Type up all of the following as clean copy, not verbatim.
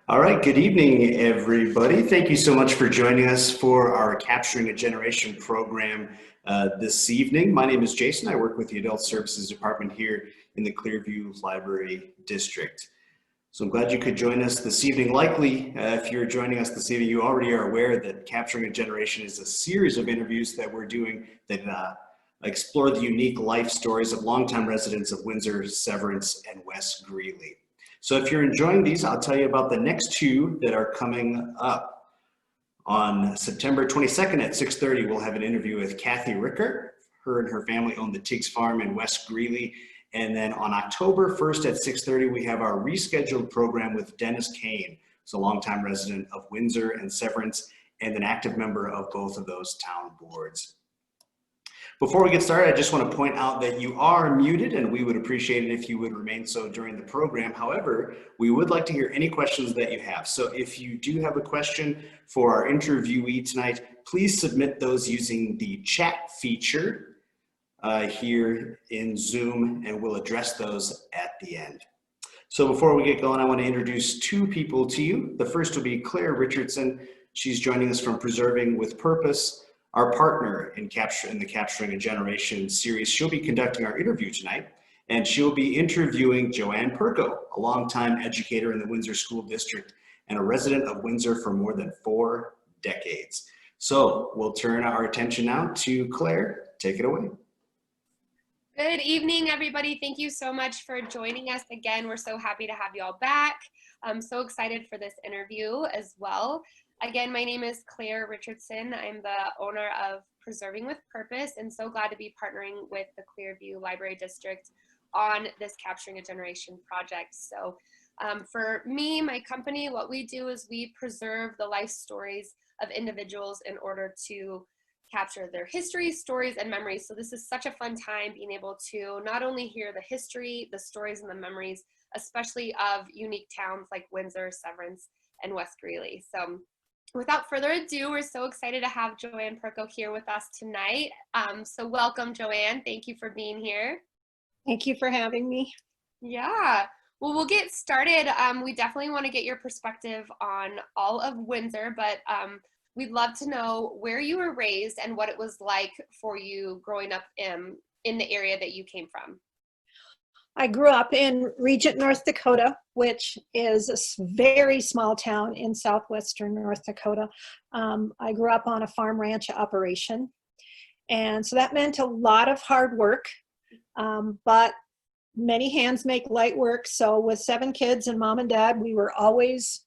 All right, good evening, everybody. Thank you so much for joining us for our Capturing a Generation program this evening. My name is Jason. I work with the Adult Services Department here in the Clearview Library District. So I'm glad you could join us this evening. Likely, if you're joining us this evening, you already are aware that Capturing a Generation is a series of interviews that we're doing that explore the unique life stories of longtime residents of Windsor, Severance, and West Greeley. So if you're enjoying these, I'll tell you about the next two that are coming up. On September 22nd at 6:30, we'll have an interview with Kathy Ricker. Her and her family own the Tiggs Farm in West Greeley. And then on October 1st at 6:30, we have our rescheduled program with Dennis Kane, who's a longtime resident of Windsor and Severance and an active member of both of those town boards. Before we get started, I just want to point out that you are muted and we would appreciate it if you would remain so during the program. However, we would like to hear any questions that you have. So if you do have a question for our interviewee tonight, please submit those using the chat feature here in Zoom, and we'll address those at the end. So before we get going, I want to introduce two people to you. The first will be Claire Richardson. She's joining us from Preserving with Purpose, our partner in the Capturing a Generation series. She'll be conducting our interview tonight, and she'll be interviewing Joann Perko, a longtime educator in the Windsor School District and a resident of Windsor for more than 4 decades. So we'll turn our attention now to Claire. Take it away. Good evening, everybody. Thank you so much for joining us again. We're so happy to have you all back. I'm so excited for this interview as well. Again, my name is Claire Richardson. I'm the owner of Preserving with Purpose and so glad to be partnering with the Clearview Library District on this Capturing a Generation project. So for me, my company, what we do is we preserve the life stories of individuals in order to capture their history, stories, and memories. So this is such a fun time being able to not only hear the history, the stories, and the memories, especially of unique towns like Windsor, Severance, and West Greeley. So without further ado, we're so excited to have Joann Perko here with us tonight. So welcome, Joann. Thank you for being here. Thank you for having me. Yeah. Well, we'll get started. We definitely want to get your perspective on all of Windsor, but we'd love to know where you were raised and what it was like for you growing up in the area that you came from. I grew up in Regent, North Dakota, which is a very small town in southwestern North Dakota. I grew up on a farm ranch operation. And so that meant a lot of hard work, but many hands make light work. So with 7 kids and mom and dad, we were always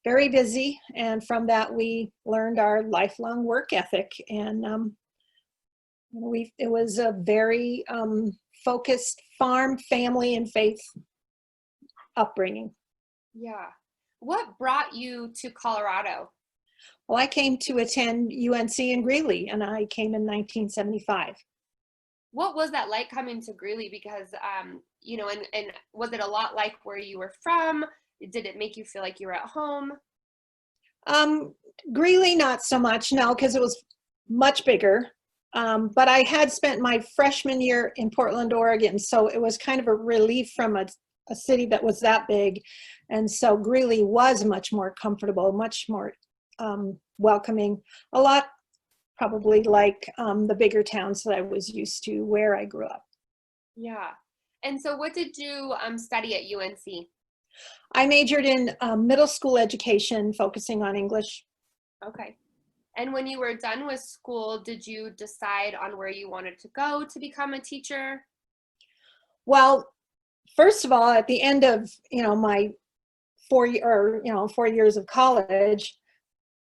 very busy. And from that, we learned our lifelong work ethic. And it was a very focused farm, family, and faith upbringing. Yeah. What brought you to Colorado? Well, I came to attend UNC in Greeley, and I came in 1975. What was that like coming to Greeley? Because, you know, and was it a lot like where you were from? Did it make you feel like you were at home? Greeley, not so much, no, because it was much bigger. But I had spent my freshman year in Portland, Oregon, so it was kind of a relief from a city that was that big. And so Greeley was much more comfortable, much more welcoming, a lot probably like the bigger towns that I was used to where I grew up. Yeah. And so what did you study at UNC? I majored in middle school education, focusing on English. Okay. And when you were done with school, did you decide on where you wanted to go to become a teacher? Well, first of all, at the end of, my 4 years of college,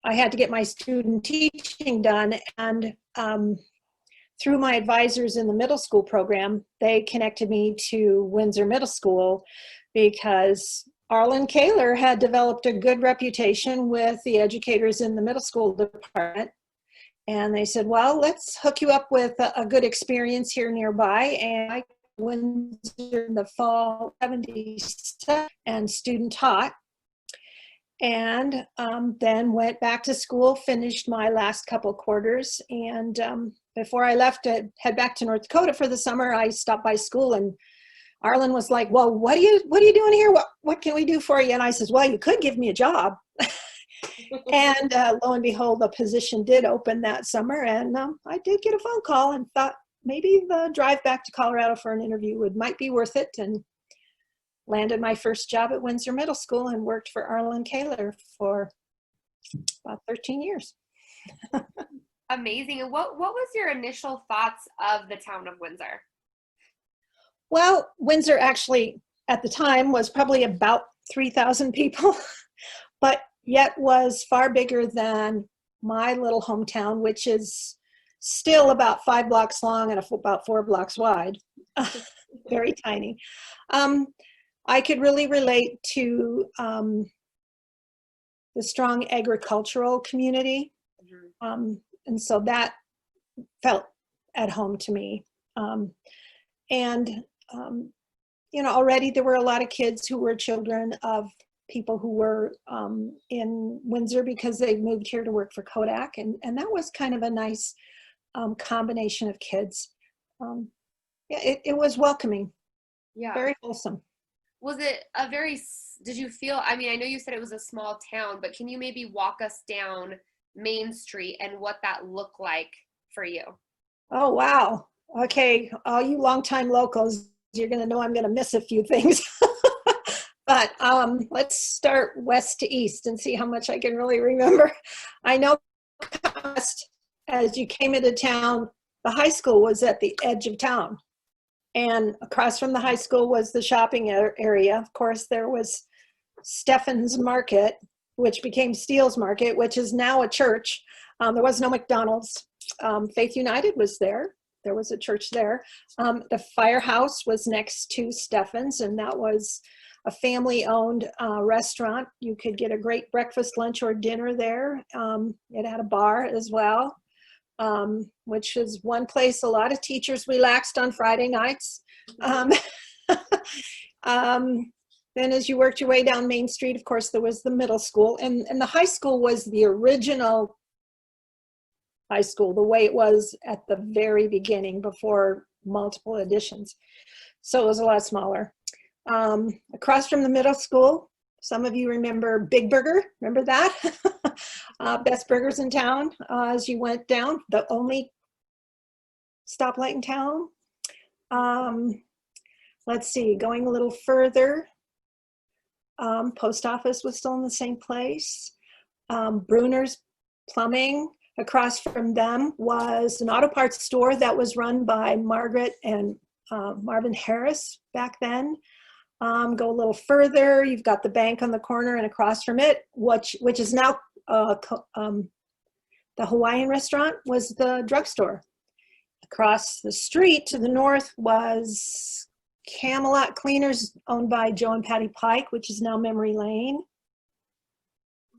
I had to get my student teaching done. And through my advisors in the middle school program, they connected me to Windsor Middle School because Arlen Kaler had developed a good reputation with the educators in the middle school department. And they said, well, let's hook you up with a good experience here nearby. And I went in the fall 77 and student taught. And then went back to school, finished my last couple quarters. And before I left to head back to North Dakota for the summer, I stopped by school and Arlen was like, well, what are you doing here? What can we do for you? And I says, well, you could give me a job. And lo and behold, the position did open that summer, and I did get a phone call and thought maybe the drive back to Colorado for an interview might be worth it, and landed my first job at Windsor Middle School and worked for Arlen Kaler for about 13 years. Amazing. And what was your initial thoughts of the town of Windsor? Well, Windsor actually at the time was probably about 3,000 people, but yet was far bigger than my little hometown, which is still about 5 blocks long and about 4 blocks wide. Very tiny. I could really relate to the strong agricultural community. And so that felt at home to me. Already there were a lot of kids who were children of people who were in Windsor because they moved here to work for Kodak. And that was kind of a nice combination of kids. It was welcoming. Yeah. Very wholesome. Was it did you feel, I know you said it was a small town, but can you maybe walk us down Main Street and what that looked like for you? Oh, wow. Okay. All you longtime locals, you're going to know I'm going to miss a few things. But let's start west to east and see how much I can really remember. I know as you came into town, the high school was at the edge of town. And across from the high school was the shopping area. Of course, there was Stephen's Market, which became Steele's Market, which is now a church. There was no McDonald's. Faith United was there. There was a church there. The firehouse was next to Stephen's, and that was a family-owned restaurant. You could get a great breakfast, lunch, or dinner there. It had a bar as well, which is one place a lot of teachers relaxed on Friday nights. Then as you worked your way down Main Street, of course, there was the middle school. And the high school was the original high school, the way it was at the very beginning before multiple additions. So it was a lot smaller. Across from the middle school, some of you remember Big Burger. Remember that? Best burgers in town as you went down, the only stoplight in town. Let's see, going a little further, post office was still in the same place. Bruner's Plumbing. Across from them was an auto parts store that was run by Margaret and Marvin Harris back then. Go a little further, you've got the bank on the corner, and across from it, which is now the Hawaiian restaurant, was the drugstore. Across the street to the north was Camelot Cleaners, owned by Joe and Patty Pike, which is now Memory Lane.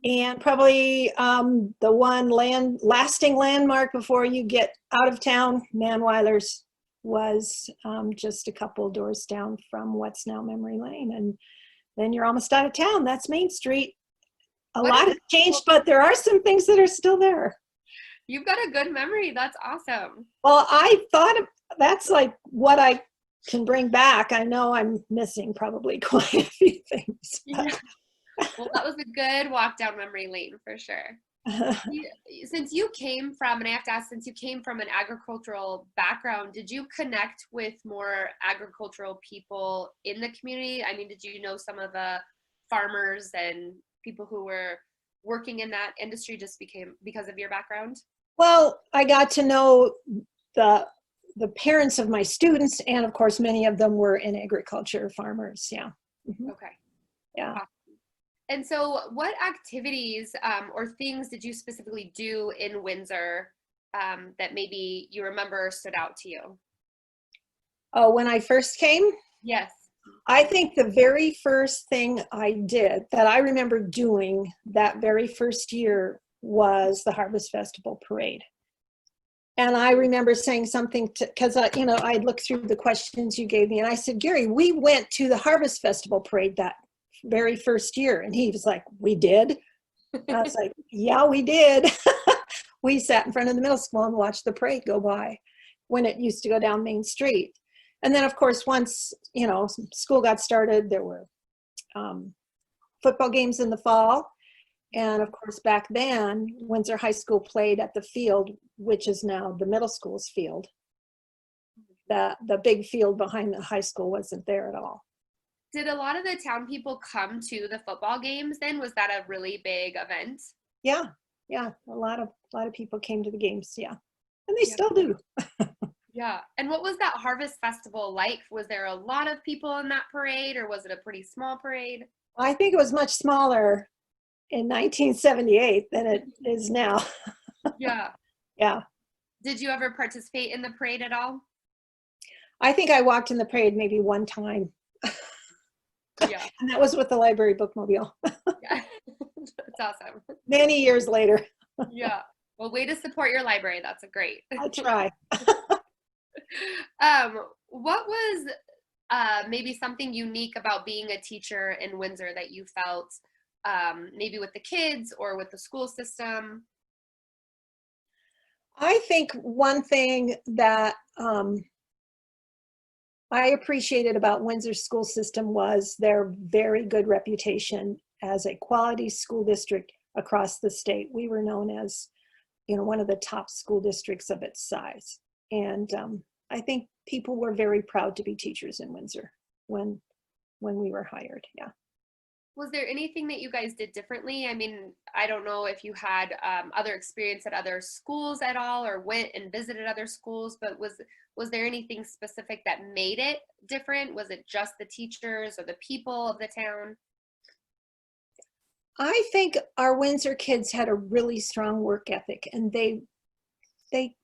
And probably the one lasting landmark before you get out of town, Manweiler's, was just a couple doors down from what's now Memory Lane. And then you're almost out of town. That's Main Street. A lot has changed, but there are some things that are still there. You've got a good memory. That's awesome. Well, I thought that's like what I can bring back. I know I'm missing probably quite a few things. Yeah. Well, that was a good walk down memory lane for sure. Since you came from, and I have to ask, since you came from an agricultural background, did you connect with more agricultural people in the community? Did you know some of the farmers and people who were working in that industry because of your background? Well, I got to know the parents of my students, and of course, many of them were in agriculture, farmers. Yeah. Mm-hmm. Okay. Yeah. Awesome. And so what activities or things did you specifically do in Windsor that maybe you remember stood out to you? Oh, when I first came? Yes. I think the very first thing I did that I remember doing that very first year was the Harvest Festival Parade. And I remember saying something because I'd looked through the questions you gave me, and I said, Gary, we went to the Harvest Festival Parade that very first year. And he was like, we did? And I was like, yeah, we did. We sat in front of the middle school and watched the parade go by when it used to go down Main Street. And then, of course, once, you know, school got started, there were football games in the fall. And of course, back then, Windsor High School played at the field, which is now the middle school's field. The big field behind the high school wasn't there at all. Did a lot of the town people come to the football games then? Was that a really big event? Yeah, yeah, a lot of people came to the games, yeah. And they Yeah. still do. Yeah. And what was that Harvest Festival like? Was there a lot of people in that parade, or was it a pretty small parade? I think it was much smaller in 1978 than it is now. Yeah. Yeah. Did you ever participate in the parade at all? I think I walked in the parade maybe one time. Yeah. And that was with the library bookmobile. Yeah. That's awesome. Many years later. Yeah. Well, way to support your library. That's a great. I try. What was maybe something unique about being a teacher in Windsor that you felt maybe with the kids or with the school system? I think one thing that I appreciated about Windsor school system was their very good reputation as a quality school district across the state. We were known as, you know, one of the top school districts of its size. And I think people were very proud to be teachers in Windsor when we were hired, yeah. Was there anything that you guys did differently? I mean, I don't know if you had other experience at other schools at all, or went and visited other schools, but was there anything specific that made it different? Was it just the teachers or the people of the town? I think our Windsor kids had a really strong work ethic, and they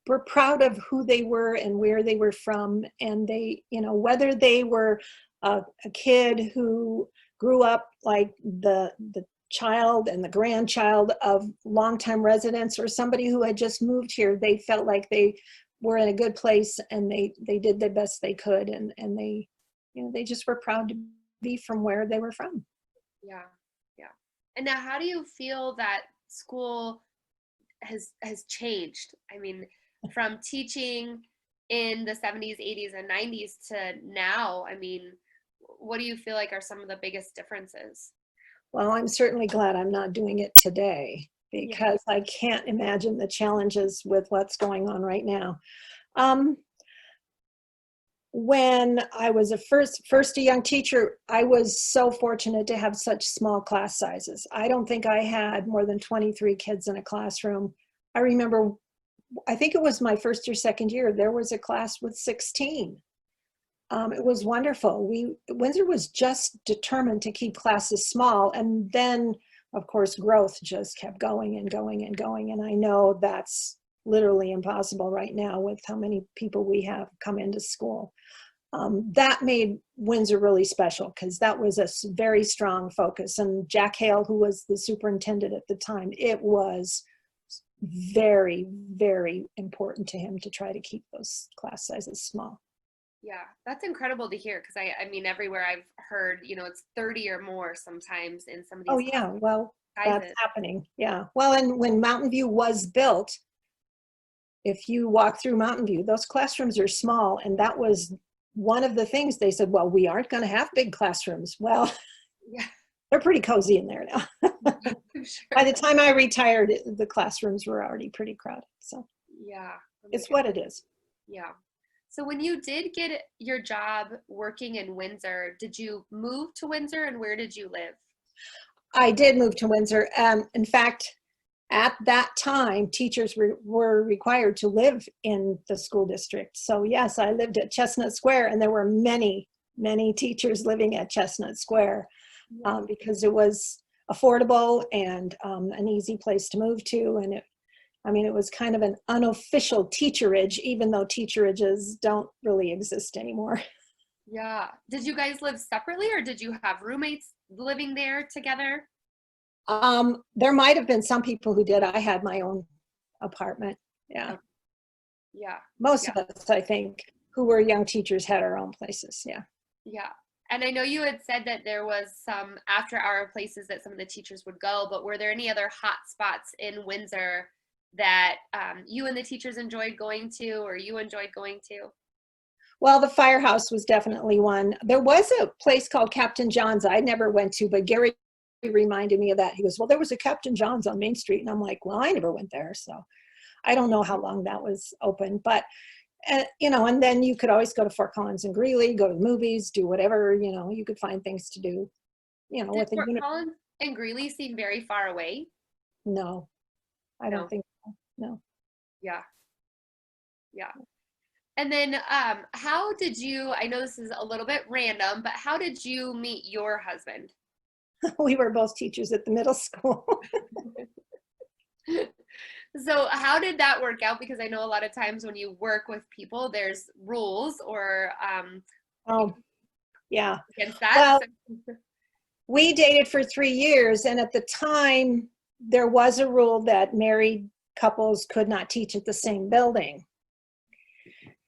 were proud of who they were and where they were from. And they, you know, whether they were a kid who grew up like the child and the grandchild of longtime residents, or somebody who had just moved here, they felt like they were in a good place, and they did the best they could, and they, you know, they just were proud to be from where they were from. Yeah, yeah. And now, how do you feel that school has changed? I mean, from teaching in the 70s, 80s, and 90s to now, I mean, what do you feel like are some of the biggest differences? Well, I'm certainly glad I'm not doing it today, because I can't imagine the challenges with what's going on right now. When I was first a young teacher, I was so fortunate to have such small class sizes. I don't think I had more than 23 kids in a classroom. I remember, I think it was my first or second year, there was a class with 16. It was wonderful. Windsor was just determined to keep classes small, and then, of course, growth just kept going and going and going. And I know that's literally impossible right now with how many people we have come into school. That made Windsor really special, because that was a very strong focus. And Jack Hale, who was the superintendent at the time, it was very, very important to him to try to keep those class sizes small. Yeah, that's incredible to hear, because I mean, everywhere I've heard, you know, it's 30 or more sometimes in some of these. Oh yeah, well, that's sizes. happening, yeah. Well, and when Mountain View was built, if you walk through Mountain View, those classrooms are small, and that was one of the things they said, well, we aren't going to have big classrooms. Well, Yeah, they're pretty cozy in there now. I'm sure. By the time I retired, the classrooms were already pretty crowded. So Yeah, oh my it's what it is. Yeah. So when you did get your job working in Windsor, did you move to Windsor, and where did you live? I did move to Windsor. In fact, at that time, teachers were required to live in the school district. So yes, I lived at Chestnut Square, and there were many, many teachers living at Chestnut Square because it was affordable and an easy place to move to. And it was kind of an unofficial teacherage, even though teacherages don't really exist anymore. Yeah. Did you guys live separately, or did you have roommates living there together? There might have been some people who did. I had my own apartment. Yeah. Yeah. Most of us, I think, who were young teachers had our own places. Yeah. Yeah. And I know you had said that there was some after-hour places that some of the teachers would go, but were there any other hot spots in Windsor that you and the teachers enjoyed going to, or you enjoyed going to? Well, the firehouse was definitely one. There was a place called Captain John's I never went to, but Gary reminded me of that. He goes, well, there was a Captain John's on Main Street. And I'm like, well, I never went there. So I don't know how long that was open, but you know, and then you could always go to Fort Collins and Greeley, go to the movies, do whatever, you know, you could find things to do, you know, Did with a Fort unit. Collins and Greeley seem very far away? No, I No. don't think so. No. Yeah. Yeah. And then how did you, I know this is a little bit random, but how did you meet your husband? We were both teachers at the middle school. So how did that work out? Because I know a lot of times when you work with people, there's rules or Oh, yeah. against that. Well, So- we dated for 3 years, and at the time, there was a rule that married couples could not teach at the same building.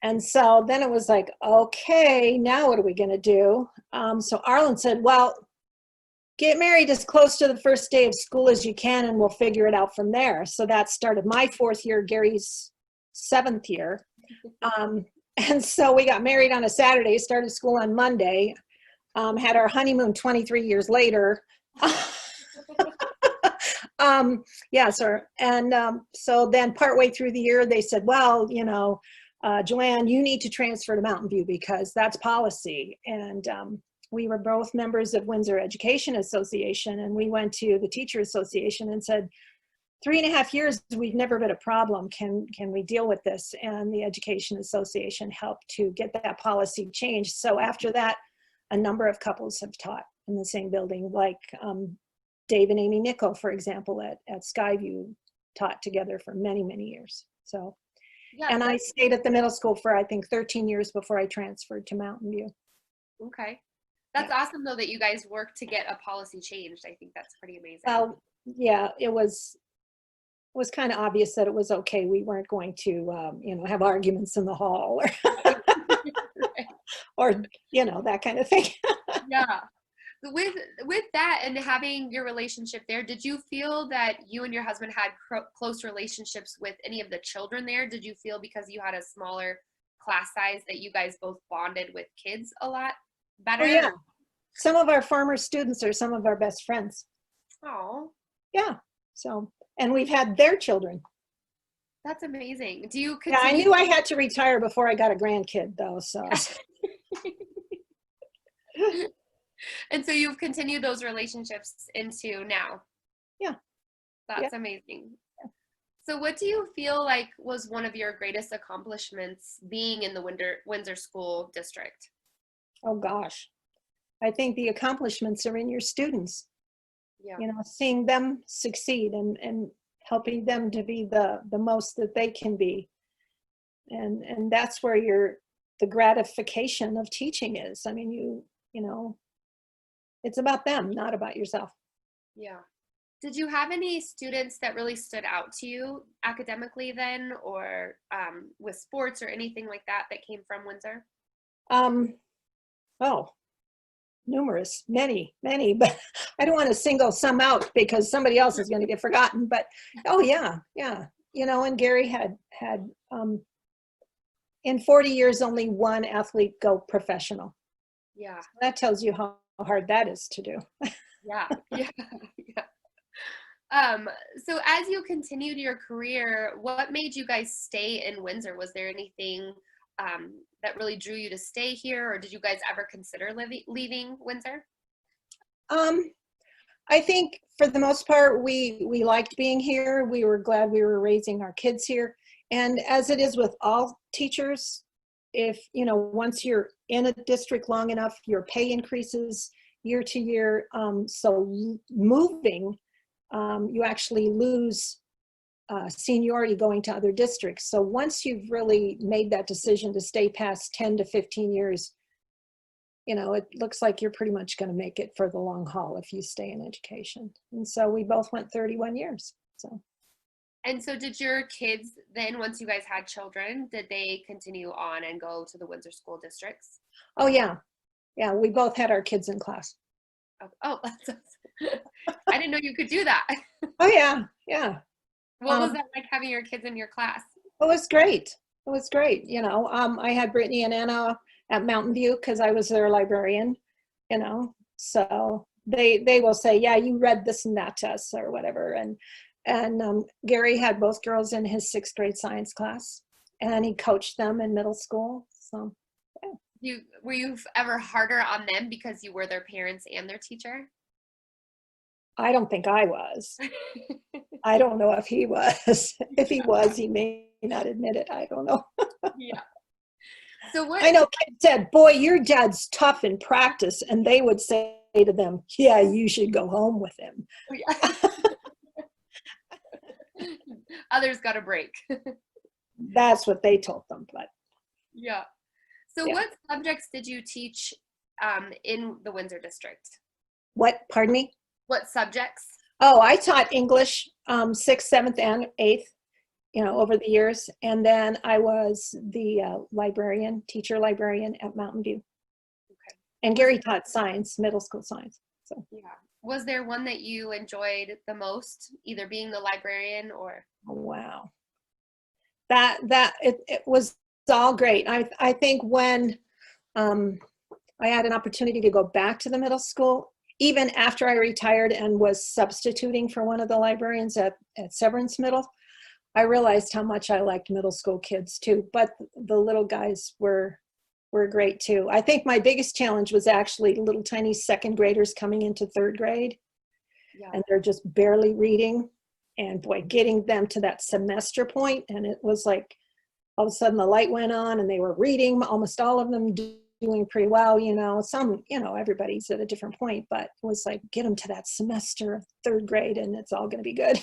And so then it was like, okay, now what are we going to do? So Arlen said, well, get married as close to the first day of school as you can, and we'll figure it out from there. So that started my 4th year, Gary's 7th year. And so we got married on a Saturday, started school on Monday, had our honeymoon 23 years later. Yeah, sir. And so then partway through the year, they said, well, you know, Joann, you need to transfer to Mountain View because that's policy. And we were both members of Windsor Education Association, and we went to the Teacher Association and said, 3.5 years, we've never been a problem. Can we deal with this? And the Education Association helped to get that policy changed. So after that, a number of couples have taught in the same building, like Dave and Amy Nichol, for example, at Skyview, taught together for many, many years. So, yeah, and I stayed at the middle school for, I think, 13 years before I transferred to Mountain View. okay. That's awesome though that you guys worked to get a policy changed. I think that's pretty amazing. Well, yeah, it was kind of obvious that it was okay. We weren't going to, you know, have arguments in the hall or you know, that kind of thing. Yeah. With that and having your relationship there, did you feel that you and your husband had close relationships with any of the children there? Did you feel because you had a smaller class size that you guys both bonded with kids a lot better? Oh, yeah. Some of our former students are some of our best friends. Oh, Yeah. So, and we've had their children. that's amazing. Do you Yeah, I continue? knew I had to retire before I got a grandkid though, so. And so you've continued those relationships into now. Yeah. That's amazing. So what do you feel like was one of your greatest accomplishments being in the Windsor School District? Oh gosh. I think the accomplishments are in your students. Yeah. You know, seeing them succeed and helping them to be the most that they can be. And that's where the gratification of teaching is. I mean, you know, it's about them, not about yourself. Yeah. Did you have any students that really stood out to you academically then, or with sports or anything like that came from Windsor? Oh, numerous, many, but I don't want to single some out because somebody else is going to get forgotten. But oh yeah, you know, and Gary had in 40 years only one athlete go professional. Yeah. That tells you how hard that is to do. Yeah. So as you continued your career, what made you guys stay in Windsor? Was there anything that really drew you to stay here, or did you guys ever consider leaving Windsor? I think for the most part, we liked being here. We were glad we were raising our kids here. And as it is with all teachers, if, you know, once you're in a district long enough, your pay increases year to year. So moving, you actually lose seniority going to other districts. So once you've really made that decision to stay past 10 to 15 years, you know, it looks like you're pretty much going to make it for the long haul if you stay in education. And so we both went 31 years. So. And so did your kids then, once you guys had children, did they continue on and go to the Windsor School Districts? Oh yeah. Yeah, we both had our kids in class. Oh, that's awesome. I didn't know you could do that. Oh yeah, yeah. What was that like having your kids in your class? It was great. It It was great. I had Brittany and Anna at Mountain View because I was their librarian, so they will say, yeah, you read this and that to us or whatever. And Gary had both girls in his 6th grade science class, and he coached them in middle school. So were you ever harder on them because you were their parents and their teacher? I don't think I was. I don't know if he was. If he was, he may not admit it. I don't know. Yeah. So what? I know kids said, boy, your dad's tough in practice. And they would say to them, yeah, you should go home with him. Others got a break. That's what they told them. But yeah. So what subjects did you teach in the Windsor district? What, pardon me? What subjects? Oh, I taught English 6th, 7th, and 8th, over the years. And then I was the teacher librarian at Mountain View. Okay. And Gary taught science, middle school science. So yeah. Was there one that you enjoyed the most, either being the librarian or? Oh, wow. It was all great. I think when I had an opportunity to go back to the middle school, even after I retired and was substituting for one of the librarians at Severance Middle, I realized how much I liked middle school kids too. But the little guys were great too. I think my biggest challenge was actually little tiny 2nd graders coming into 3rd grade. Yeah. And they're just barely reading. And boy, getting them to that semester point, and it was like all of a sudden the light went on and they were reading, almost all of them doing pretty well, some, everybody's at a different point, but it was like, get them to that semester of 3rd grade and it's all going to be good.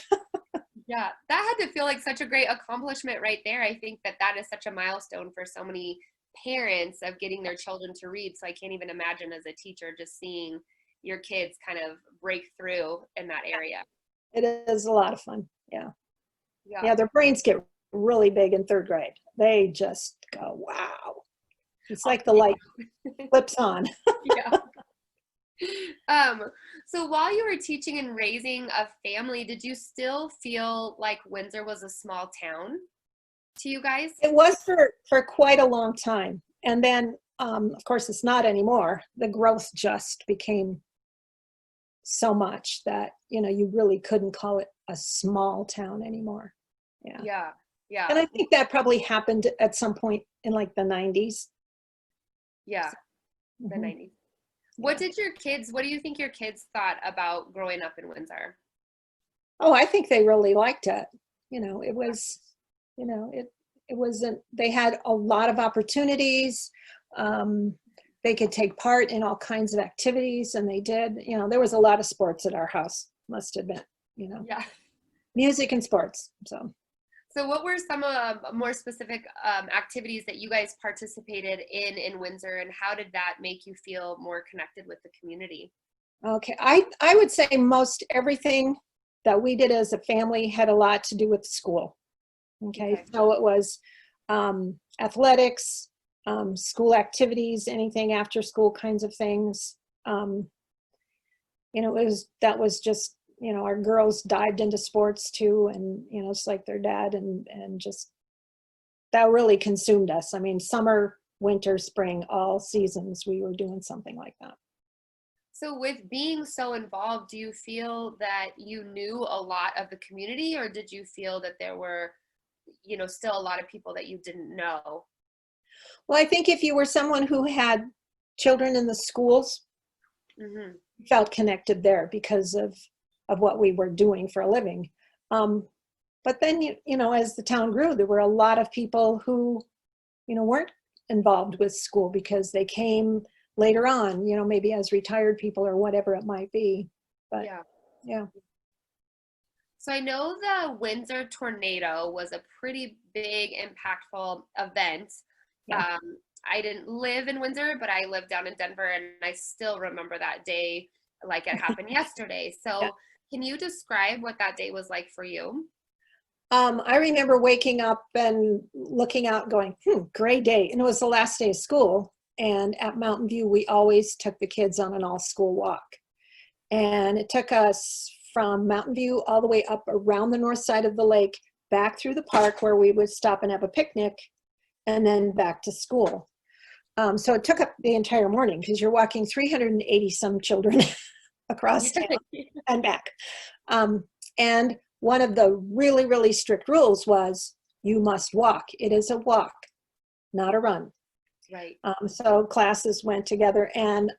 Yeah, that had to feel like such a great accomplishment right there. I think that is such a milestone for so many parents of getting their children to read. So I can't even imagine as a teacher just seeing your kids kind of break through in that area. It is a lot of fun. Yeah. Yeah, their brains get really big in 3rd grade. They just go, wow. It's like the light flips on. Yeah. So while you were teaching and raising a family, did you still feel like Windsor was a small town to you guys? It was for quite a long time. And then, of course, it's not anymore. The growth just became so much that, you really couldn't call it a small town anymore. Yeah. Yeah. Yeah. And I think that probably happened at some point in like the 90s. Yeah. The 90s. What do you think your kids thought about growing up in Windsor? Oh, I think they really liked it. It was, it wasn't, they had a lot of opportunities. They could take part in all kinds of activities, and they did. There was a lot of sports at our house, must admit, Yeah. Music and sports. So what were some more specific activities that you guys participated in Windsor, and how did that make you feel more connected with the community? Okay, I would say most everything that we did as a family had a lot to do with school. Okay. So it was athletics, school activities, anything after school kinds of things. That was just, our girls dived into sports too, and it's like their dad, and just that really consumed us. I mean, summer, winter, spring, all seasons we were doing something like that. So with being so involved, do you feel that you knew a lot of the community, or did you feel that there were, still a lot of people that you didn't know? Well, I think if you were someone who had children in the schools, felt connected there because of what we were doing for a living. But then, as the town grew, there were a lot of people who, weren't involved with school because they came later on, maybe as retired people or whatever it might be. But yeah. So I know the Windsor tornado was a pretty big, impactful event. Yeah. I didn't live in Windsor, but I lived down in Denver, and I still remember that day like it happened yesterday. So can you describe what that day was like for you? I remember waking up and looking out going, gray day. And it was the last day of school. And at Mountain View, we always took the kids on an all-school walk. And it took us from Mountain View all the way up around the north side of the lake, back through the park where we would stop and have a picnic. and then back to school. So it took up the entire morning because you're walking 380 some children across town and back. And one of the really, really strict rules was you must walk. It is a walk, not a run. Right. So classes went together, and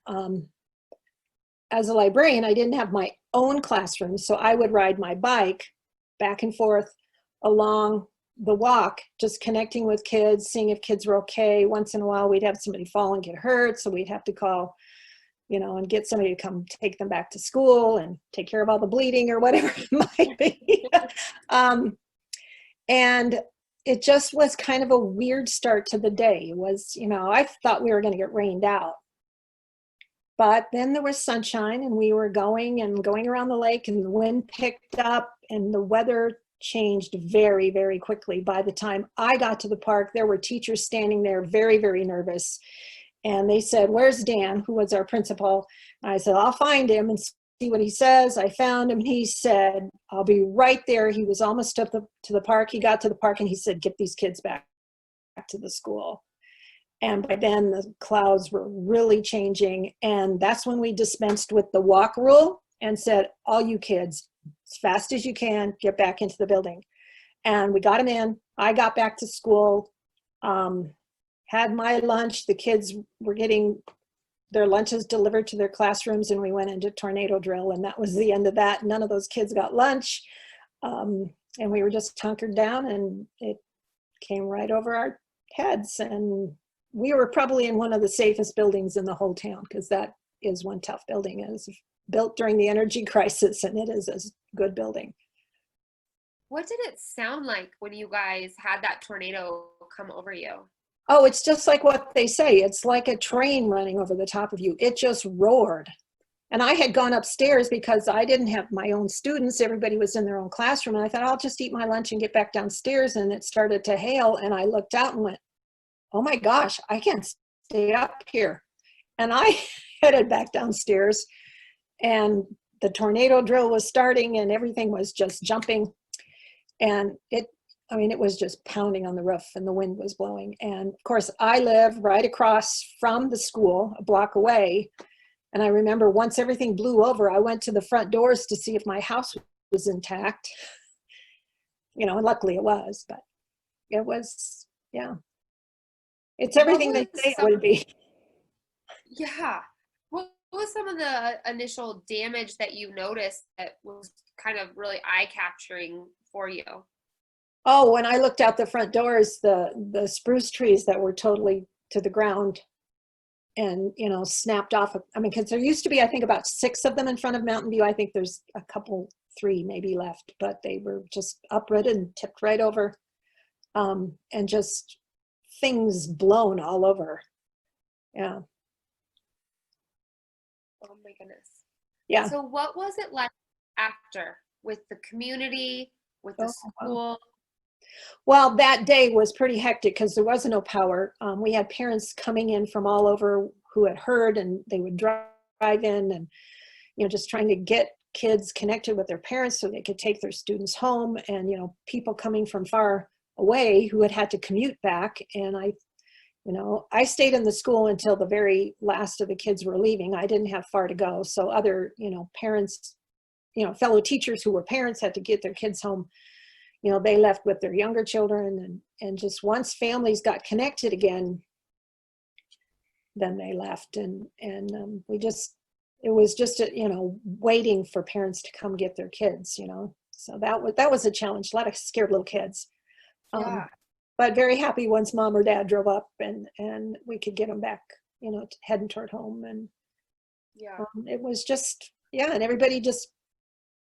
as a librarian, I didn't have my own classroom, so I would ride my bike back and forth along the walk, just connecting with kids, seeing if kids were okay. Once in a while, we'd have somebody fall and get hurt, so we'd have to call, and get somebody to come take them back to school and take care of all the bleeding or whatever it might be. And it just was kind of a weird start to the day. It was, I thought we were going to get rained out. But then there was sunshine, and we were going around the lake, and the wind picked up, and the weather changed very, very quickly. By the time I got to the park, there were teachers standing there very, very nervous. And they said, "Where's Dan?" who was our principal. And I said, "I'll find him and see what he says." I found him. He said, "I'll be right there." He was almost up to the park. He got to the park and he said, "Get these kids back to the school." And by then the clouds were really changing. And that's when we dispensed with the walk rule and said, "All you kids, as fast as you can, get back into the building." And we got them in. I got back to school, had my lunch. The kids were getting their lunches delivered to their classrooms, and we went into tornado drill, and that was the end of that. None of those kids got lunch. And we were just hunkered down, and it came right over our heads. And we were probably in one of the safest buildings in the whole town, because that is one tough building. It was built during the energy crisis, and it is a good building. What did it sound like when you guys had that tornado come over you? Oh, it's just like what they say. It's like a train running over the top of you. It just roared. And I had gone upstairs because I didn't have my own students. Everybody was in their own classroom. And I thought, I'll just eat my lunch and get back downstairs. And it started to hail. And I looked out and went, "Oh my gosh, I can't stay up here." And I headed back downstairs, and the tornado drill was starting, and everything was just jumping. And it was just pounding on the roof, and the wind was blowing. And of course, I live right across from the school, a block away. And I remember once everything blew over, I went to the front doors to see if my house was intact. And luckily it was, but it was, yeah. It's everything they say it would be. Yeah. What was some of the initial damage that you noticed that was kind of really eye-capturing for you? Oh, when I looked out the front doors, the spruce trees that were totally to the ground and, snapped off. Because there used to be, I think, about 6 of them in front of Mountain View. I think there's a couple, 3 maybe left, but they were just uprooted and tipped right over. And just things blown all over. Yeah. Oh my goodness. Yeah. So what was it like after, with the community, with the school? Well, that day was pretty hectic because there was no power. We had parents coming in from all over who had heard, and they would drive in and, just trying to get kids connected with their parents so they could take their students home, and, people coming from far away who had to commute back. And I stayed in the school until the very last of the kids were leaving. I didn't have far to go. So other, parents, fellow teachers who were parents had to get their kids home. They left with their younger children, and just once families got connected again, then they left. And it was just, waiting for parents to come get their kids, so that was a challenge. A lot of scared little kids. Yeah. But very happy once mom or dad drove up and we could get them back, heading toward home. And yeah, it was just, and everybody just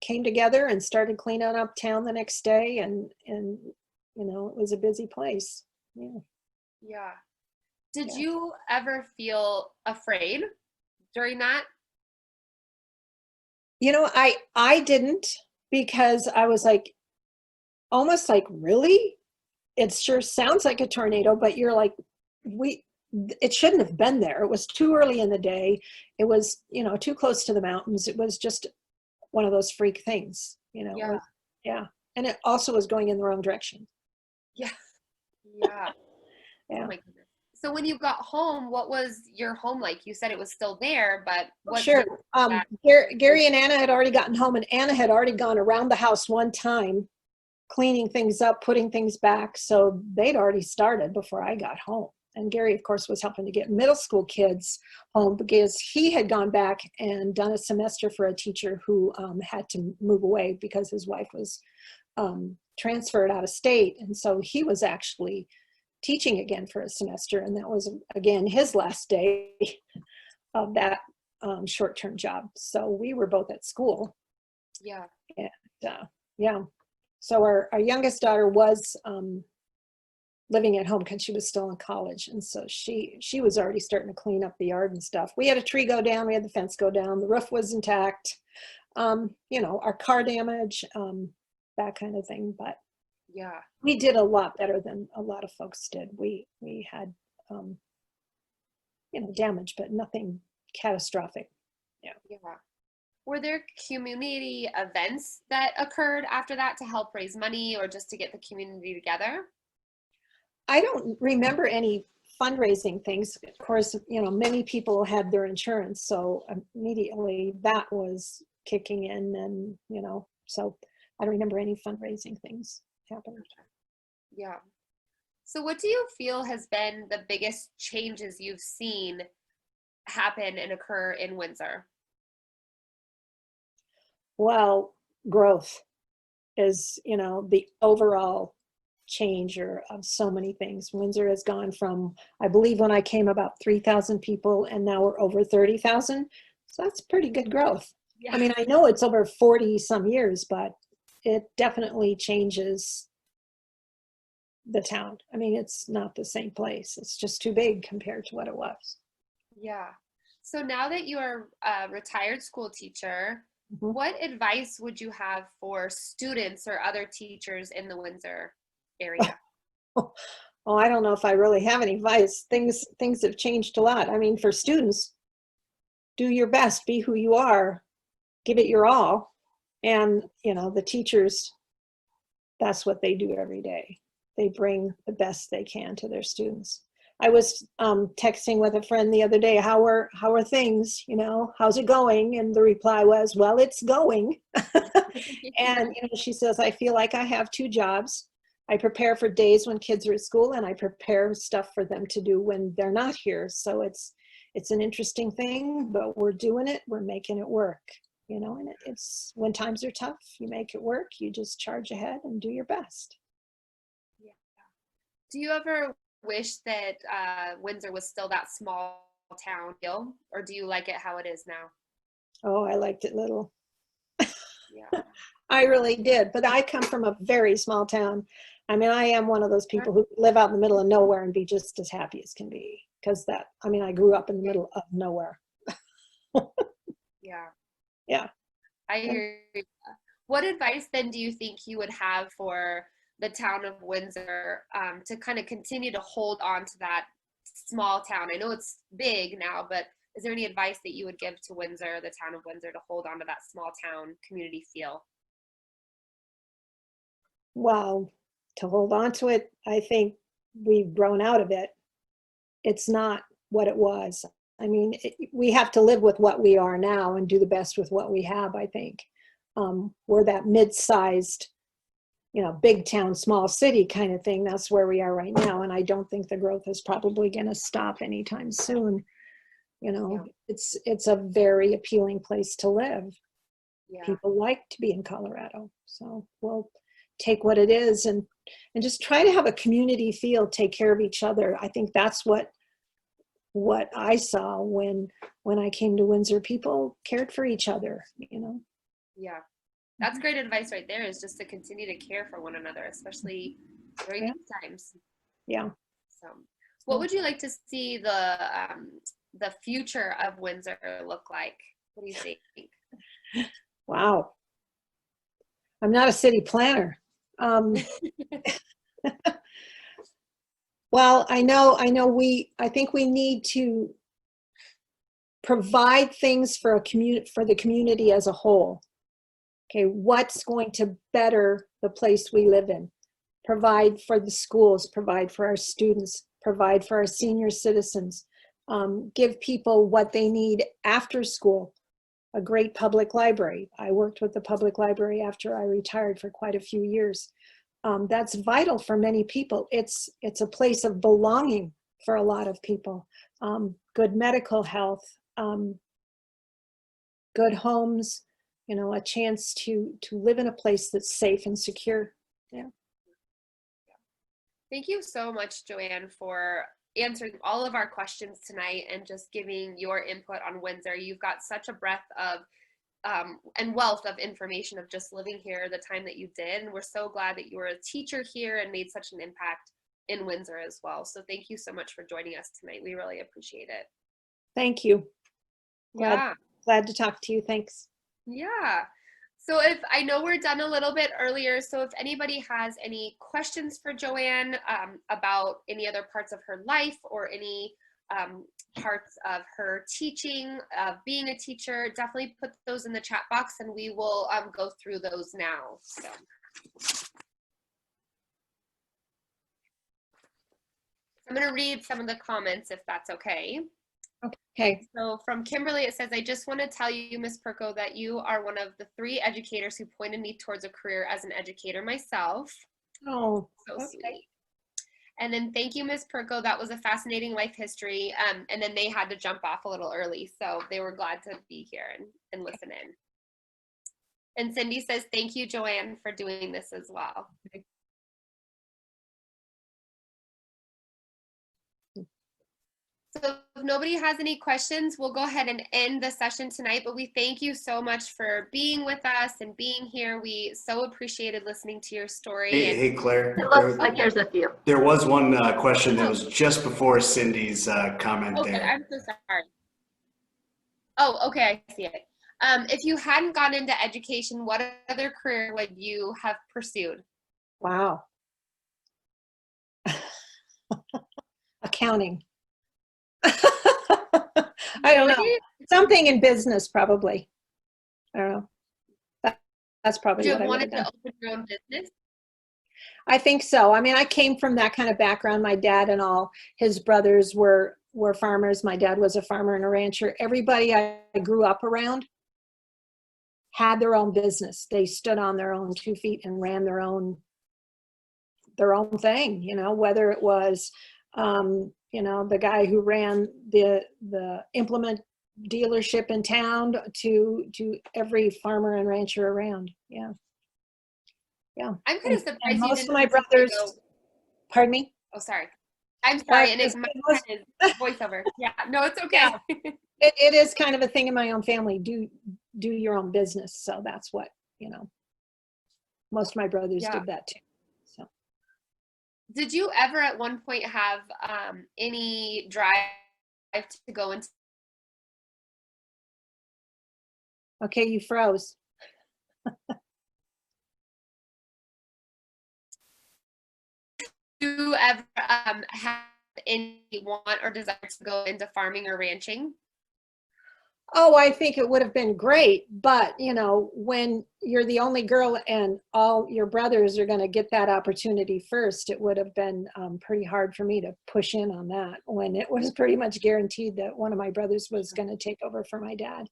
came together and started cleaning up town the next day. And it was a busy place. Yeah. Yeah. Did you ever feel afraid during that? I didn't, because I was like, almost like, really? It sure sounds like a tornado, but you're like, it shouldn't have been there. It was too early in the day. It was, too close to the mountains. It was just one of those freak things, Yeah. Yeah. And it also was going in the wrong direction. Yeah. Yeah. Yeah. Oh my goodness. So when you got home, what was your home like? You said it was still there, but what Sure. that? Gary and Anna had already gotten home, and Anna had already gone around the house one time, cleaning things up, putting things back. So they'd already started before I got home. And Gary, of course, was helping to get middle school kids home because he had gone back and done a semester for a teacher who had to move away because his wife was transferred out of state. And so he was actually teaching again for a semester. And that was, again, his last day of that short-term job. So we were both at school. Yeah. And yeah. So our youngest daughter was living at home because she was still in college. And so she was already starting to clean up the yard and stuff. We had a tree go down, we had the fence go down, the roof was intact, our car damage, that kind of thing. But Yeah. we did a lot better than a lot of folks did. We had, damage, but nothing catastrophic. Yeah. Were there community events that occurred after that to help raise money or just to get the community together? I don't remember any fundraising things. Of course, many people had their insurance, so immediately that was kicking in, and so I don't remember any fundraising things happening. Yeah. So what do you feel has been the biggest changes you've seen happen and occur in Windsor? Well, growth is, the overall changer of so many things. Windsor has gone from, I believe when I came, about 3,000 people, and now we're over 30,000. So that's pretty good growth. Yeah. I mean, I know it's over 40 some years, but it definitely changes the town. I mean, it's not the same place. It's just too big compared to what it was. Yeah. So now that you are a retired school teacher, Mhm. what advice would you have for students or other teachers in the Windsor area? Oh, I don't know if I really have any advice. Things have changed a lot. I mean, for students, do your best, be who you are, give it your all. And, the teachers, that's what they do every day. They bring the best they can to their students. I was texting with a friend the other day, how are things, how's it going? And the reply was, well, it's going. And, she says, I feel like I have two jobs. I prepare for days when kids are at school, and I prepare stuff for them to do when they're not here. So it's an interesting thing, but we're doing it. We're making it work, and it's when times are tough, you make it work. You just charge ahead and do your best. Yeah. Do you ever wish that Windsor was still that small town feel, or do you like it how it is now? Oh, I liked it little. Yeah. I really did, but I come from a very small town. I mean, I am one of those people who live out in the middle of nowhere and be just as happy as can be, because I grew up in the middle of nowhere. Yeah. Yeah. I hear you. What advice then do you think you would have for the town of Windsor to kind of continue to hold on to that small town? I know it's big now, but is there any advice that you would give to Windsor, the town of Windsor, to hold on to that small town community feel? Well, to hold on to it, I think we've grown out of it. It's not what it was. I mean, we have to live with what we are now and do the best with what we have, I think. We're that mid-sized, big town, small city kind of thing. That's where we are right now. And I don't think the growth is probably going to stop anytime soon. Yeah. It's a very appealing place to live. Yeah. People like to be in Colorado. So we'll take what it is and just try to have a community feel, take care of each other. I think that's what I saw when I came to Windsor. People cared for each other, Yeah. That's great advice right there, is just to continue to care for one another, especially during these times. Yeah. So what would you like to see the future of Windsor look like? What do you think? Wow. I'm not a city planner. Well, I think we need to provide things for the community as a whole. Okay, what's going to better the place we live in? Provide for the schools, provide for our students, provide for our senior citizens, give people what they need after school, a great public library. I worked with the public library after I retired for quite a few years. That's vital for many people. It's a place of belonging for a lot of people. Good medical health, good homes, you know, a chance to live in a place that's safe and secure. Yeah. Thank you so much, Joann, for answering all of our questions tonight and just giving your input on Windsor. You've got such a breadth of and wealth of information of just living here the time that you did. And we're so glad that you were a teacher here and made such an impact in Windsor as well. So thank you so much for joining us tonight. We really appreciate it. Thank you. Yeah. Glad to talk to you. Thanks. Yeah. So if I know we're done a little bit earlier, so if anybody has any questions for Joann about any other parts of her life or any parts of her teaching, of being a teacher, definitely put those in the chat box and we will go through those now. So. I'm going to read some of the comments if that's okay. Okay. So from Kimberly, it says, I just want to tell you, Ms. Perko, that you are one of the 3 educators who pointed me towards a career as an educator myself. Oh, so okay. Sweet. And then thank you, Ms. Perko. That was a fascinating life history. And then they had to jump off a little early, so they were glad to be here and listen in. And Cindy says, thank you, Joann, for doing this as well. So if nobody has any questions, we'll go ahead and end the session tonight, but we thank you so much for being with us and being here. We so appreciated listening to your story. Hey, Claire. It looks like there's a few. There was one question that was just before Cindy's comment Okay, there. I'm so sorry. Oh, okay, I see it. If you hadn't gone into education, what other career would you have pursued? Wow. Accounting. I don't know. Something in business, probably. I don't know. That's probably what I would have done. Would you have wanted to open your own business? I think so. I mean, I came from that kind of background. My dad and all his brothers were farmers. My dad was a farmer and a rancher. Everybody I grew up around had their own business. They stood on their own 2 feet and ran their own thing, you know, whether it was you know, the guy who ran the implement dealership in town to every farmer and rancher around. Yeah. Yeah. I'm kind of surprised. And most of my brothers, pardon me? Oh, sorry. I'm sorry. And it's voiceover. Yeah, no, it's okay. Yeah. It is kind of a thing in my own family. Do your own business. So that's what, you know, most of my brothers did that too. So. Did you ever at one point have any drive to go into? Okay, you froze. Do you ever have any want or desire to go into farming or ranching? Oh, I think it would have been great, but you know, when you're the only girl and all your brothers are going to get that opportunity first, it would have been pretty hard for me to push in on that when it was pretty much guaranteed that one of my brothers was going to take over for my dad.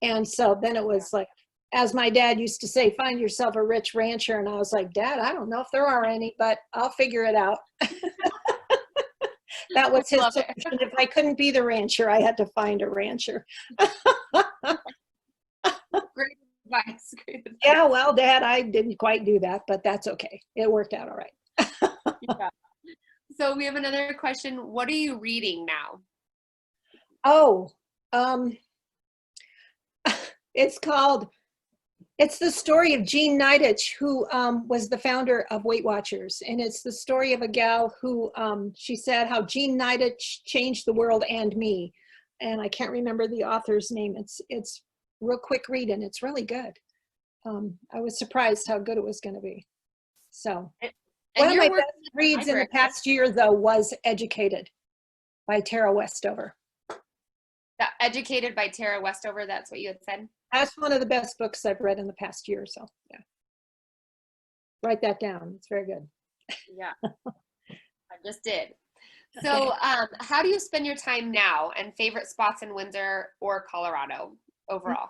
And so then it was like, as my dad used to say, find yourself a rich rancher. And I was like, Dad, I don't know if there are any, but I'll figure it out. That was his solution. If I couldn't be the rancher, I had to find a rancher. Great advice. Yeah, well, Dad, I didn't quite do that, but that's okay. It worked out all right. Yeah. So we have another question. What are you reading now? Oh, it's the story of Jean Nidetch, who was the founder of Weight Watchers. And it's the story of a gal who, she said how Jean Nidetch changed the world and me. And I can't remember the author's name. It's real quick read and it's really good. I was surprised how good it was going to be. So one of my best reads in the past year, though, was Educated by Tara Westover. Educated by Tara Westover, that's what you had said? That's one of the best books I've read in the past year or so. Yeah. Write that down. It's very good. Yeah, I just did. So how do you spend your time now, and favorite spots in Windsor or Colorado overall?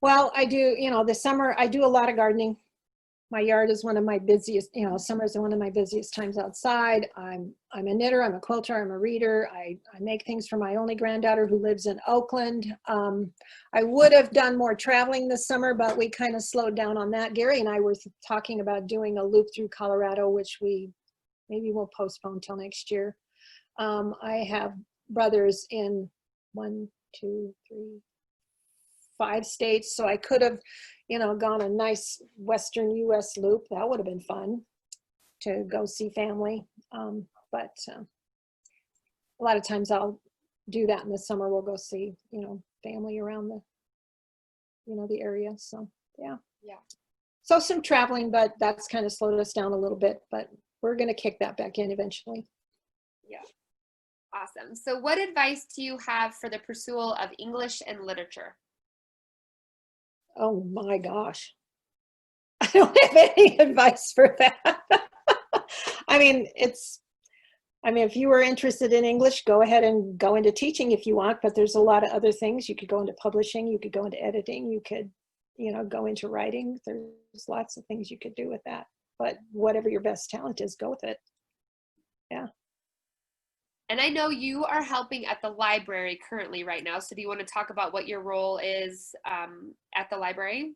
Well, I do, this summer I do a lot of gardening. My yard is one of my busiest, summers are one of my busiest times outside. I'm a knitter, I'm a quilter, I'm a reader. I make things for my only granddaughter who lives in Oakland. I would have done more traveling this summer, but we kind of slowed down on that. Gary and I were talking about doing a loop through Colorado, which maybe we'll postpone till next year. I have brothers in 1, 2, 3, 5 states, so I could have, gone a nice Western US loop. That would have been fun to go see family. But a lot of times I'll do that in the summer. We'll go see, family around the area. So yeah. So some traveling, but that's kind of slowed us down a little bit, but we're going to kick that back in eventually. Yeah. Awesome. So what advice do you have for the pursuit of English and literature? Oh my gosh. I don't have any advice for that. I mean, if you were interested in English, go ahead and go into teaching if you want, but there's a lot of other things. You could go into publishing, you could go into editing, you could, go into writing. There's lots of things you could do with that, but whatever your best talent is, go with it. Yeah. And I know you are helping at the library currently right now. So do you want to talk about what your role is at the library?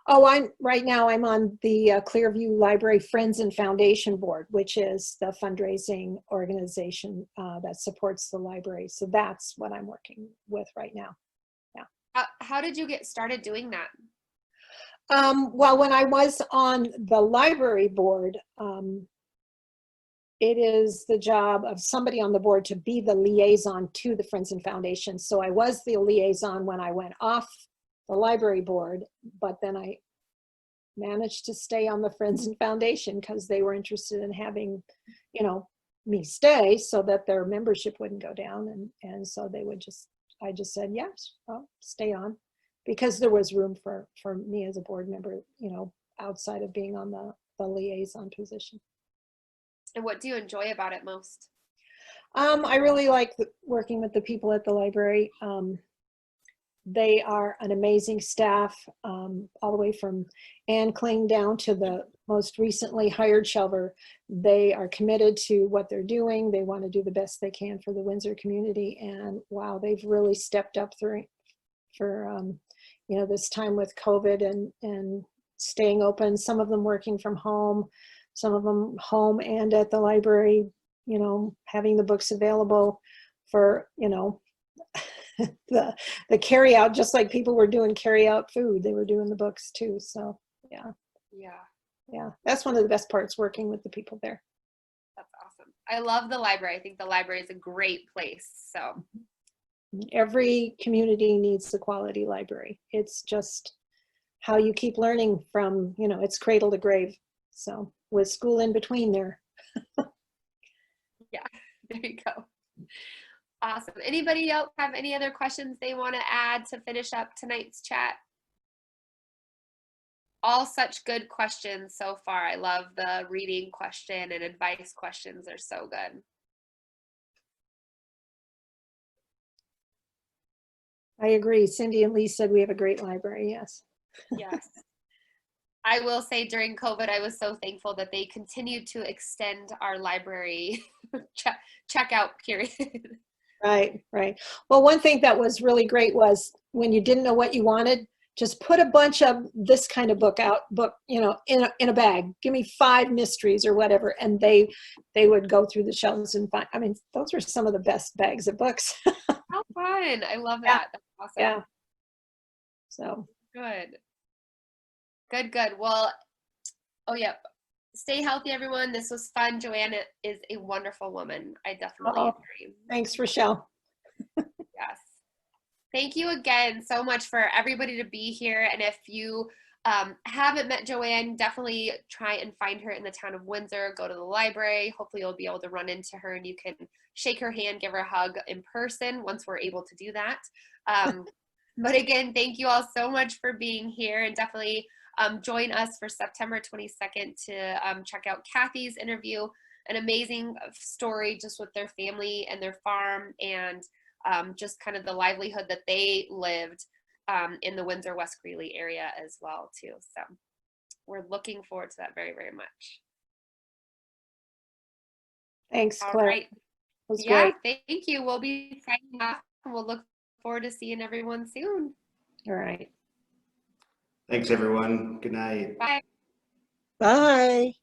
Oh, right now I'm on the Clearview Library Friends and Foundation Board, which is the fundraising organization that supports the library. So that's what I'm working with right now. Yeah. How did you get started doing that? Well, when I was on the library board, it is the job of somebody on the board to be the liaison to the Friends and Foundation. So I was the liaison when I went off the library board, but then I managed to stay on the Friends and Foundation because they were interested in having, me stay so that their membership wouldn't go down. And so I just said, yes, I'll stay on, because there was room for me as a board member, outside of being on the liaison position. And what do you enjoy about it most? I really like working with the people at the library. They are an amazing staff, all the way from Ann Kling down to the most recently hired shelver. They are committed to what they're doing. They want to do the best they can for the Windsor community. And wow, they've really stepped up for this time with COVID and staying open. Some of them working from home, some of them home and at the library, having the books available for, the carry out, just like people were doing carry out food, they were doing the books too. So yeah, that's one of the best parts, working with the people there. That's awesome. I love the library. I think the library is a great place. So every community needs a quality library. It's just how you keep learning from, it's cradle to grave. So with school in between there. Yeah, there you go. Awesome. Anybody else have any other questions they want to add to finish up tonight's chat? All such good questions so far. I love the reading question and advice questions. They're so good. I agree. Cindy and Lee said we have a great library. Yes. Yes. I will say during COVID, I was so thankful that they continued to extend our library checkout period. Right. Well, one thing that was really great was when you didn't know what you wanted, just put a bunch of this kind of book, in a bag. Give me 5 mysteries or whatever. And they would go through the shelves and find, those were some of the best bags of books. How fun. I love that. That's awesome. Yeah. So. Good. Well, oh yeah. Stay healthy, everyone. This was fun. Joann is a wonderful woman. I definitely agree. Thanks, Rochelle. Yes. Thank you again so much for everybody to be here. And if you haven't met Joann, definitely try and find her in the town of Windsor. Go to the library. Hopefully you'll be able to run into her and you can shake her hand, give her a hug in person once we're able to do that. But again, thank you all so much for being here, and definitely join us for September 22nd to check out Kathy's interview. an amazing story just with their family and their farm, and just kind of the livelihood that they lived in the Windsor West Greeley area as well too. So we're looking forward to that very, very much. Thanks, All Claire. right. It was Yeah, great. thank you. We'll be signing off, and we'll look forward to seeing everyone soon. All right. Thanks, everyone. Good night. Bye. Bye.